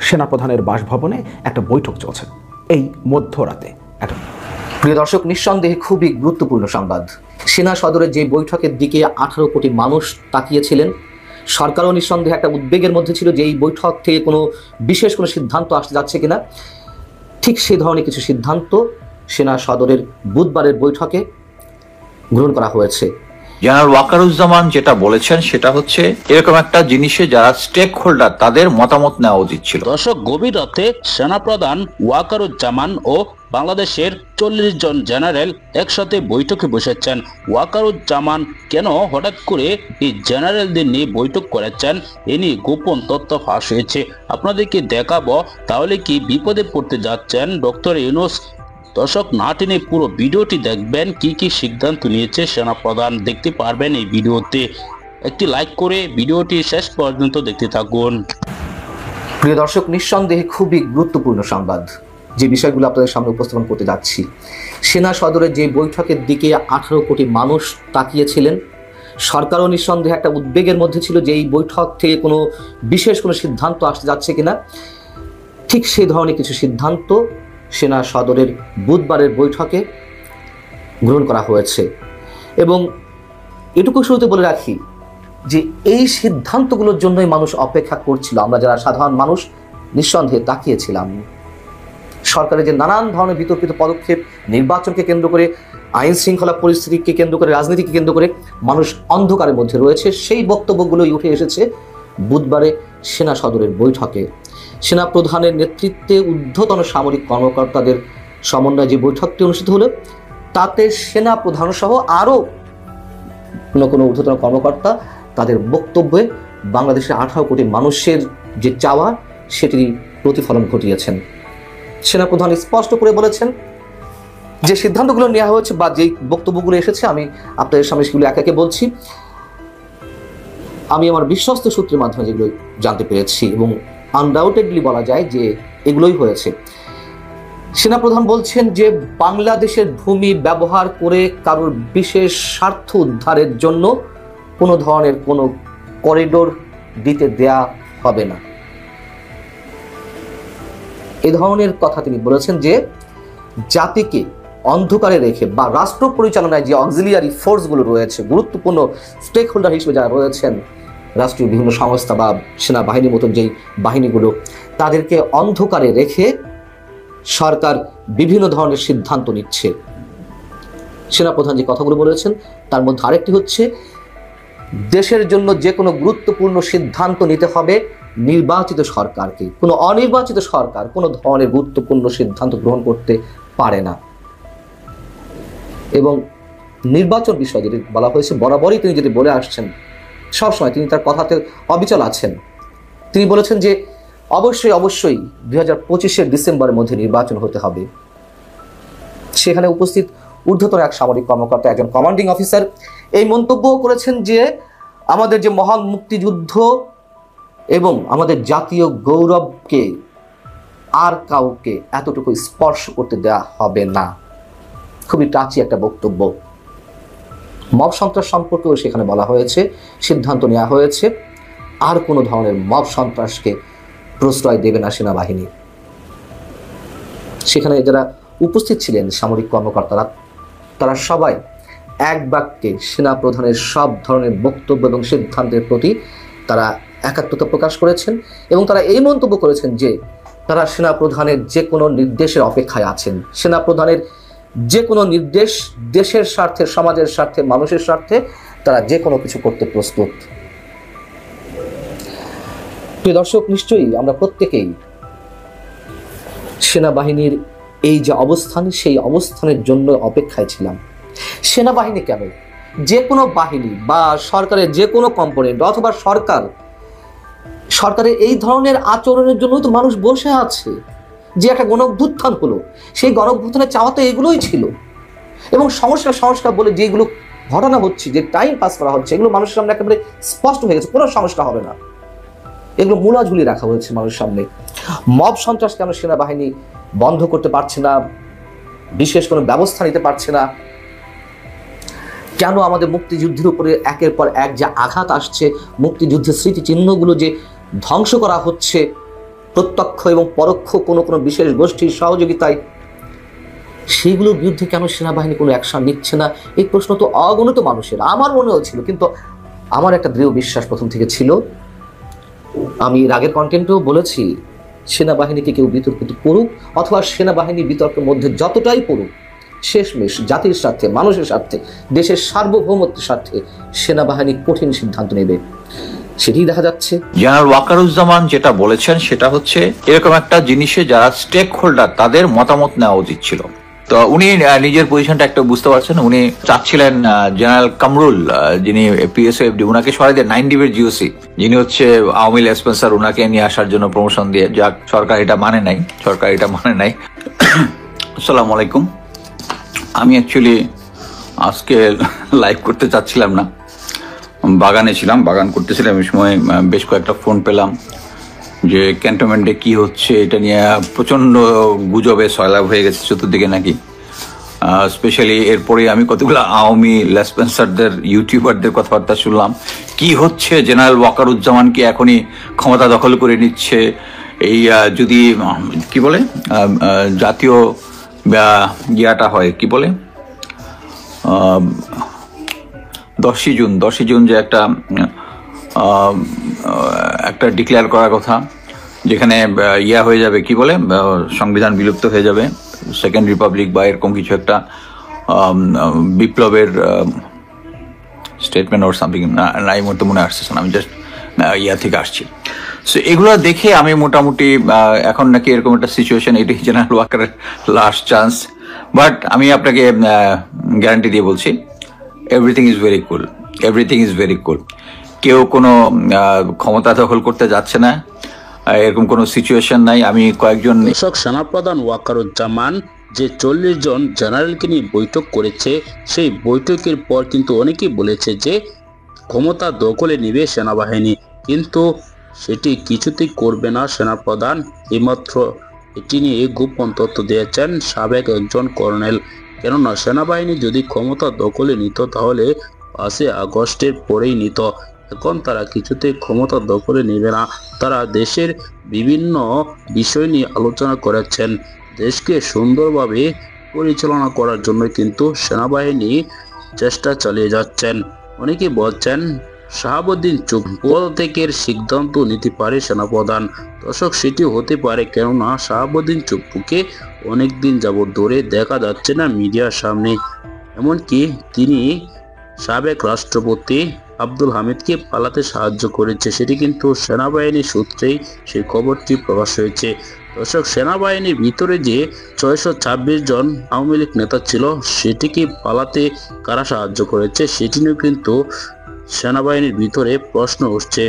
সেনাপ্রধানের বাসভবনে একটা বৈঠক চলছে এই মধ্যরাতে। প্রিয় দর্শক, নিঃসন্দেহে খুবই গুরুত্বপূর্ণ সংবাদ। সেনা সদরের যে বৈঠকের দিকে 18 কোটি মানুষ তাকিয়েছিলেন, সরকারও নিঃসন্দেহে একটা উদ্বেগের মধ্যে ছিল যে এই বৈঠক থেকে কোনো বিশেষ কোনো সিদ্ধান্ত আসতে যাচ্ছে কিনা। ঠিক সেই ধরনের কিছু সিদ্ধান্ত সেনা সদরের বুধবারের বৈঠকে গ্রহণ করা হয়েছে। জেনারেল ওয়াকারুজ্জামান যেটা বলেছেন সেটা হচ্ছে এরকম একটা জিনিসে যারা স্টেক হোল্ডার তাদের মতামত নেওয়া উচিত ছিল। দর্শক, গভীর রাতে সেনাপ্রধান ওয়াকারুজ্জামান ও বাংলাদেশের 40 জন জেনারেল একসাথে বৈঠকে বসেছেন। ওয়াকারুজ্জামান কেন হঠাৎ করে এই জেনারেলদের নিয়ে বৈঠক করেছেন, এ নিয়ে গোপন তথ্য ফাঁস হয়েছে। আপনাদেরকে দেখাবো, তাহলে কি বিপদে পড়তে যাচ্ছেন ডক্টর ইউনূস? দর্শক, না টেনে পুরো ভিডিওটি দেখবেন, কি কি সিদ্ধান্ত নিয়েছে সেনাপ্রধান দেখতে পারবেন এই ভিডিওতে। একটি লাইক করে ভিডিওটি শেষ পর্যন্ত দেখতে থাকুন। প্রিয় দর্শক, নিঃসন্দেহে খুবই গুরুত্বপূর্ণ সংবাদ যে বিষয়গুলো আপনাদের সামনে উপস্থাপন করতে যাচ্ছি। সেনা সদরের যে বৈঠকের দিকে 18 কোটি মানুষ তাকিয়েছিলেন, সরকারও নিঃসন্দেহে একটা উদ্বেগের মধ্যে ছিল যে এই বৈঠক থেকে কোনো বিশেষ কোনো সিদ্ধান্ত আসতে যাচ্ছে কিনা। ঠিক সেই ধরনের কিছু সিদ্ধান্ত সেনা সদরের বুধবারের বৈঠকে গ্রহণ করা হয়েছে। এবং এটুকু শুরুতে বলে রাখি যে এই সিদ্ধান্তগুলোর জন্যই মানুষ অপেক্ষা করছিল। আমরা যারা সাধারণ মানুষ নিঃসন্দেহে তাকিয়েছিলাম। সরকারের যে নানান ধরনের বিতর্কিত পদক্ষেপ, নির্বাচনকে কেন্দ্র করে, আইন শৃঙ্খলা পরিস্থিতিকে কেন্দ্র করে, রাজনীতিকে কেন্দ্র করে মানুষ অন্ধকারের মধ্যে রয়েছে, সেই বক্তব্যগুলোই উঠে এসেছে বুধবারে সেনা সদরের বৈঠকে। সেনা প্রধানের নেতৃত্বে ঊর্ধ্বতন সামরিক কর্মকর্তাদের সমন্বয়ে যে বৈঠকটি অনুষ্ঠিত হলো, তাতে সেনা প্রধান সহ আরও কোনো ঊর্ধ্বতন কর্মকর্তা তাদের বক্তব্যে বাংলাদেশের 18 কোটি মানুষের যে চাওয়া সেটির প্রতিফলন ঘটিয়েছেন। সেনাপ্রধান স্পষ্ট করে বলেছেন যে সিদ্ধান্তগুলো নেওয়া হয়েছে বা যেই বক্তব্যগুলো এসেছে, আমি আপনাদের সামনে সেগুলো একে একে বলছি। আমি আমার বিশ্বস্ত সূত্রের মাধ্যমে যেগুলো জানতে পেরেছি এবং আনডাউটেডলি বলা যায় যে এগুলোই হয়েছে। সেনাপ্রধান বলছেন যে বাংলাদেশের ভূমি ব্যবহার করে কারোর বিশেষ স্বার্থ উদ্ধারের জন্য কোনো ধরনের কোনো করিডোর দিতে দেয়া হবে না। এ ধরনের কথা তিনি বলেছেন যে জাতিকে অন্ধকারে রেখে বা রাষ্ট্র পরিচালনায় যে অক্সিলিয়ারি ফোর্সগুলো রয়েছে, গুরুত্বপূর্ণ স্টেক হোল্ডার হিসেবে যারা রয়েছেন, রাষ্ট্রীয় বিভিন্ন সংস্থা বা সেনাবাহিনীর মতন যেই বাহিনীগুলো, তাদেরকে অন্ধকারে রেখে সরকার বিভিন্ন ধরনের সিদ্ধান্ত নিচ্ছে। সেনাপ্রধান যে কথাগুলো বলেছেন তার মধ্যে আরেকটি হচ্ছে, দেশের জন্য যে কোনো গুরুত্বপূর্ণ সিদ্ধান্ত নিতে হবে নির্বাচিত সরকারকে। কোনো অনির্বাচিত সরকার কোনো ধরনের গুরুত্বপূর্ণ সিদ্ধান্ত গ্রহণ করতে পারে না। এবং নির্বাচন বিষয় যেটি বলা হয়েছে, বরাবরই তিনি যেটি বলে আসছেন, সবসময় তিনি তার কথাতে অবিচল আছেন। তিনি বলেছেন যে অবশ্যই 2025-এর ডিসেম্বরের মধ্যে নির্বাচন হতে হবে। সেখানে উপস্থিত ঊর্ধ্বতন এক সামরিক কর্মকর্তা, একজন কমান্ডিং অফিসার, এই মন্তব্যও করেছেন যে আমাদের যে মহান মুক্তিযুদ্ধ এবং আমাদের জাতীয় গৌরবকে আর কাউকে এতটুকু স্পর্শ করতে দেওয়া হবে না। খুবই টাচি একটা বক্তব্য। মব সন্ত্রাস সম্পর্কেও সেখানে বলা হয়েছে, সিদ্ধান্ত নেওয়া হয়েছে আর কোনো ধরনের মব সন্ত্রাসকে প্রশ্রয় দেবে না সেনাবাহিনী। সেখানে যারা উপস্থিত ছিলেন সামরিক কর্মকর্তারা, তারা সবাই এক বাক্যে সেনা প্রধানের সব ধরনের বক্তব্য এবং সিদ্ধান্তের প্রতি তারা একাত্মতা প্রকাশ করেছেন এবং তারা এই মন্তব্য করেছেন যে তারা সেনা প্রধানের যে কোনো নির্দেশের অপেক্ষায় আছেন। সেনা প্রধানের যে কোনো নির্দেশ দেশের স্বার্থে, সমাজের স্বার্থে, মানুষের স্বার্থে তারা যে কোনো কিছু করতে প্রস্তুত। প্রিয় দর্শক, নিশ্চয়ই আমরা প্রত্যেকেই সেনাবাহিনীর এই যে অবস্থান, সেই অবস্থানের জন্য অপেক্ষায় ছিলাম। সেনাবাহিনী কেন, যে কোনো বাহিনী বা সরকারের যে কোনো কম্পোনেন্ট অথবা সরকারের এই ধরনের আচরণের জন্যই তো মানুষ বসে আছে। যে একটা গণঅভ্যুত্থান হলো, সেই গণঅভ্যুত্থানের চাওয়া তো এগুলোই ছিল। এবং সংস্কার বলে যেগুলো ঘটনা হচ্ছে, যে টাইম পাস করা হচ্ছে, এগুলো মানুষের সামনে একেবারে স্পষ্ট হয়ে গেছে, কোনো সংস্কার হবে না। এগুলো মূলা ঝুলিয়ে রাখা হয়েছে মানুষের সামনে। মব সন্ত্রাস কেন সেনাবাহিনী বন্ধ করতে পারছে না, বিশেষ কোনো ব্যবস্থা নিতে পারছে না? কেন আমাদের মুক্তিযুদ্ধের উপরে একের পর এক যে আঘাত আসছে, মুক্তিযুদ্ধের স্মৃতিচিহ্নগুলো যে ধ্বংস করা হচ্ছে, প্রত্যক্ষ এবং পরোক্ষ কোনো কোনো বিশেষ গোষ্ঠীর সহযোগিতায়, সেগুলোর বিরুদ্ধে কেন সেনাবাহিনী কোনো অ্যাকশন নিচ্ছে না? এই প্রশ্ন তো অগণিত মানুষের, আমার মনেও ছিল। কিন্তু আমার একটা দৃঢ় বিশ্বাস প্রথম থেকে ছিল, আমি এর আগের কন্টেন্টেও বলেছি, সেনাবাহিনীকে কেউ বিতর্কিত করুক অথবা সেনাবাহিনী বিতর্কের মধ্যে যতটাই পড়ুক, শেষমেশ জাতির স্বার্থে, মানুষের স্বার্থে, দেশের সার্বভৌমত্বের স্বার্থে সেনাবাহিনী কঠিন সিদ্ধান্ত নেবে। সেটি দেখা যাচ্ছে। জেনারেল ওয়াকারুজ্জামান যেটা বলেছেন সেটা হচ্ছে এরকম একটা জিনিসে যারা স্টেক হোল্ডার তাদের মতামত নেওয়া উচিত ছিল। তো উনি নিজের পজিশনটা একটু বুঝতে পারছেন। উনি চাচ্ছিলেন জেনারেল কামরুল, যিনি পিএসএফডি, উনাকে সরাই দিয়ে 9 ডিবের জিওসি, যিনি হচ্ছে আওয়ামী লীগ স্পেন্সার, উনাকে নিয়ে আসার জন্য প্রমোশন দিয়ে, যাক সরকার এটা মানে নাই। আসসালামু আলাইকুম। আমি অ্যাকচুয়ালি আজকে লাইভ করতে চাচ্ছিলাম না, বাগানে ছিলাম, বাগান করতেছিলাম। এই সময় বেশ কয়েকটা ফোন পেলাম যে ক্যান্টনমেন্টে কি হচ্ছে এটা নিয়ে প্রচন্ড গুজবে সয়লাভ হয়ে গেছে চতুর্দিকে নাকি। স্পেশালি এরপরে আমি কতগুলো আওয়ামী লেসপেন্সারদের, ইউটিউবারদের কথাবার্তা শুনলাম। কি হচ্ছে, জেনারেল ওয়াকারুজ্জামান কি এখনই ক্ষমতা দখল করে নিচ্ছে? এই যদি কি বলে জাতীয় ইয়াটা হয়, কি বলে 10ই জুন যে একটা ডিক্লেয়ার করার কথা, যেখানে ইয়া হয়ে যাবে, কি বলে সংবিধান বিলুপ্ত হয়ে যাবে, সেকেন্ড রিপাবলিক বা এরকম কিছু একটা বিপ্লবের স্টেটমেন্ট ওর সামথিং, না এই মুহূর্তে মনে আসছে না, আমি জাস্ট ইয়া থেকে আসছি। সো এগুলো দেখে আমি মোটামুটি এখন নাকি এরকম একটা সিচুয়েশন, এটি জেনারেল ওয়াকারের লাস্ট চান্স। বাট আমি আপনাকে গ্যারান্টি দিয়ে বলছি, এভরিথিং ইজ ভেরি কুল। কেউ কোনো ক্ষমতা দখল করতে যাচ্ছে না, এরকম কোনো সিচুয়েশন নাই। আমি কয়েকজন সেনাপ্রধান ওয়াকারুজ্জামান যে 40 জন জেনারেলকে নিয়ে বৈঠক করেছে, সেই বৈঠকের পর কিন্তু অনেকেই বলেছে যে ক্ষমতা দখলে নেবে সেনাবাহিনী, কিন্তু সেটি কিছুতেই করবে না সেনাপ্রধান। এইমাত্র এটি নিয়ে গোপন তথ্য দিয়েছেন সাবেক একজন কর্নেল। কেননা সেনাবাহিনী যদি ক্ষমতা দখলে নিত তাহলে 5 আগস্টের পরেই নিত। এখন তারা কিছুতেই ক্ষমতা দখলে নেবে না। তারা দেশের বিভিন্ন বিষয় নিয়ে আলোচনা করেছেন। দেশকে সুন্দরভাবে পরিচালনা করার জন্য কিন্তু সেনাবাহিনী চেষ্টা চালিয়ে যাচ্ছেন। অনেকে বলছেন শাহাবুদ্দিন চুপ্পু পদত্যাগের সিদ্ধান্ত নিতে পারে সেনাপ্রধান। দর্শক, সেটি হতে পারে, কেননা শাহাবুদ্দিন চুপ্পুকে অনেকদিন যাবৎ ধরে দেখা যাচ্ছে না মিডিয়ার সামনে। এমনকি তিনি সাবেক রাষ্ট্রপতি আব্দুল হামিদকে পালাতে সাহায্য করেছে, সেটি কিন্তু সেনাবাহিনীর সূত্রেই সেই খবরটি প্রকাশ হয়েছে। দর্শক, সেনাবাহিনীর ভিতরে যে 626 জন আওয়ামী লীগ নেতা ছিল, সেটিকে পালাতে কারা সাহায্য করেছে সেটি নিয়েও কিন্তু সেনাবাহিনীর ভিতরে প্রশ্ন উঠছে।